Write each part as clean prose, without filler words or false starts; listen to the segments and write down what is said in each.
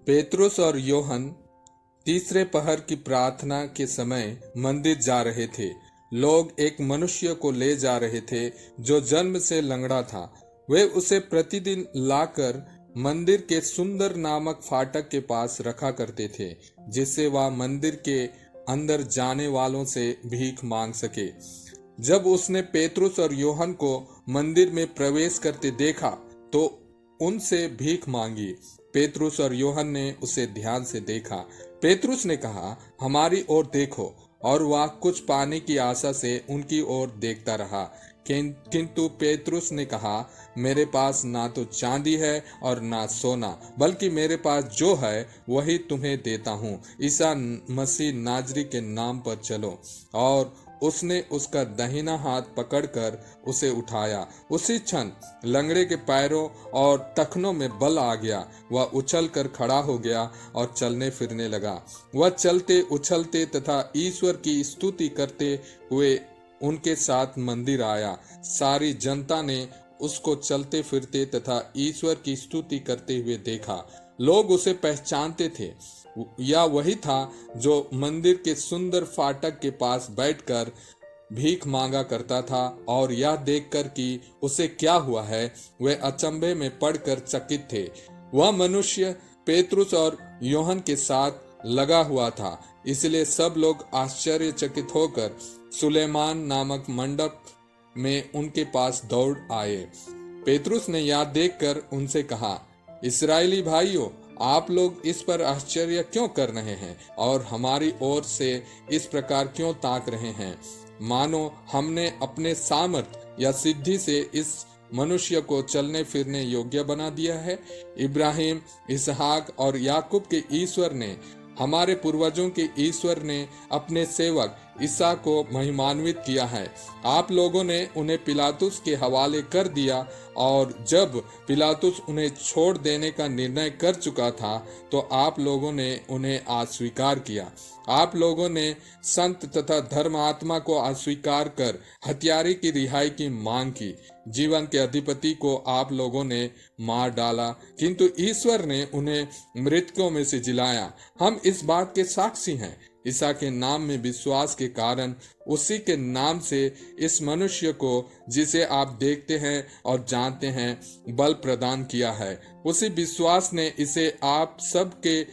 पेतरुस और योहन तीसरे पहर की प्रार्थना के समय मंदिर जा रहे थे। लोग एक मनुष्य को ले जा रहे थे जो जन्म से लंगड़ा था। वे उसे प्रतिदिन लाकर मंदिर के सुंदर नामक फाटक के पास रखा करते थे, जिससे वह मंदिर के अंदर जाने वालों से भीख मांग सके। जब उसने पेतरुस और योहन को मंदिर में प्रवेश करते देखा तो उनसे भीख मांगी। पेतरुस और योहन ने उसे ध्यान से देखा। पेतरुस ने कहा, हमारी ओर देखो, और वह कुछ पाने की आशा से उनकी ओर देखता रहा। किंतु पेतरुस ने कहा, मेरे पास ना तो चांदी है और ना सोना, बल्कि मेरे पास जो है वही तुम्हें देता हूँ। ईसा मसीह नाजरी के नाम पर चलो। और उसने उसका दाहिना हाथ पकड़कर उसे उठाया। उसी क्षण लंगड़े के पैरों और टखनों में बल आ गया। वह उछल कर खड़ा हो गया और चलने फिरने लगा। वह चलते उछलते तथा ईश्वर की स्तुति करते हुए उनके साथ मंदिर आया। सारी जनता ने उसको चलते फिरते तथा ईश्वर की स्तुति करते हुए देखा। लोग उसे पहचानते थे, यह वही था जो मंदिर के सुंदर फाटक के पास बैठकर भीख मांगा करता था। और यह देखकर कि उसे क्या हुआ है, वे अचंभे में पड़कर चकित थे। वह मनुष्य पेतरुस और योहन के साथ लगा हुआ था, इसलिए सब लोग आश्चर्यचकित होकर सुलेमान नामक मंडप में उनके पास दौड़ आए। पेतरुस ने यह देखकर उनसे कहा, इस्राएली भाइयों, आप लोग इस पर आश्चर्य क्यों कर रहे हैं और हमारी ओर से इस प्रकार क्यों ताक रहे हैं, मानो हमने अपने सामर्थ या सिद्धि से इस मनुष्य को चलने फिरने योग्य बना दिया है। इब्राहिम, इसहाक और याकूब के ईश्वर ने, हमारे पूर्वजों के ईश्वर ने अपने सेवक ईसा को महिमान्वित किया है। आप लोगों ने उन्हें पिलातुस के हवाले कर दिया, और जब पिलातुस उन्हें छोड़ देने का निर्णय कर चुका था तो आप लोगों ने उन्हें अस्वीकार किया। आप लोगों ने संत तथा धर्मात्मा को अस्वीकार कर हत्यारे की रिहाई की मांग की। जीवन के अधिपति को आप लोगों ने मार डाला, किंतु ईश्वर ने उन्हें मृतकों में से जिलाया। हम इस बात के साक्षी हैं। ईसा के नाम में विश्वास के कारण उसी के नाम से इस मनुष्य को, जिसे आप देखते हैं और जानते हैं, बल प्रदान किया है। उसी विश्वास ने इसे आप सबके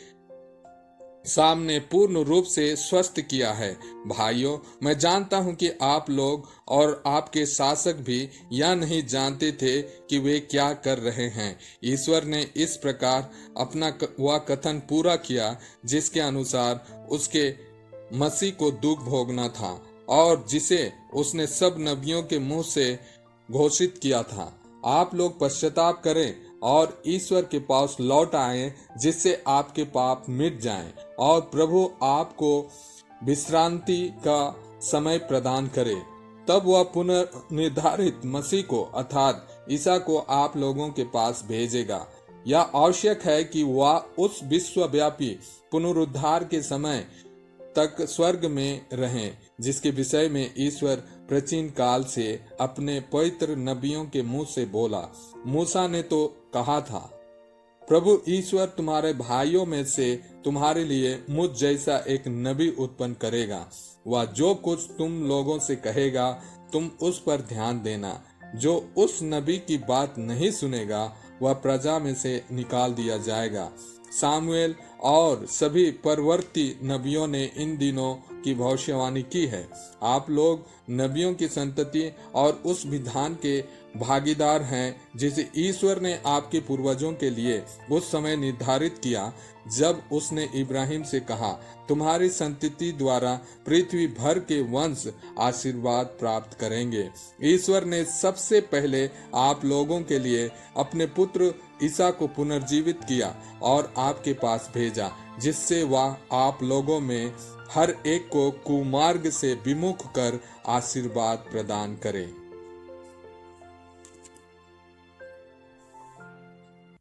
सामने पूर्ण रूप से स्वस्थ किया है। भाइयों, मैं जानता हूं कि आप लोग और आपके शासक भी यह नहीं जानते थे कि वे क्या कर रहे हैं। ईश्वर ने इस प्रकार अपना वह कथन पूरा किया जिसके अनुसार उसके मसीह को दुख भोगना था, और जिसे उसने सब नबियों के मुंह से घोषित किया था। आप लोग पश्चाताप करें और ईश्वर के पास लौट आएं, जिससे आपके पाप मिट जाएं, और प्रभु आपको विश्रांति का समय प्रदान करे। तब वह पुनर्निर्धारित मसीह को अर्थात ईसा को आप लोगों के पास भेजेगा। यह आवश्यक है कि वह उस विश्वव्यापी पुनरुद्धार के समय तक स्वर्ग में रहें, जिसके विषय में ईश्वर प्राचीन काल से अपने पवित्र नबियों के मुंह से बोला। मूसा ने तो कहा था, प्रभु ईश्वर तुम्हारे भाइयों में से तुम्हारे लिए मुझ जैसा एक नबी उत्पन्न करेगा। वह जो कुछ तुम लोगों से कहेगा तुम उस पर ध्यान देना। जो उस नबी की बात नहीं सुनेगा वह प्रजा में से निकाल दिया जाएगा। सामुएल और सभी परवर्ती नबियों ने इन दिनों की भविष्यवाणी की है। आप लोग नबियों की संतति और उस विधान के भागीदार हैं जिसे ईश्वर ने आपके पूर्वजों के लिए उस समय निर्धारित किया जब उसने इब्राहिम से कहा, तुम्हारी संतति द्वारा पृथ्वी भर के वंश आशीर्वाद प्राप्त करेंगे। ईश्वर ने सबसे पहले आप लोगों के लिए अपने पुत्र ईसा को पुनर्जीवित किया और आपके पास भेजा, जिससे वह आप लोगों में हर एक को कुमार्ग से विमुख कर आशीर्वाद प्रदान करे।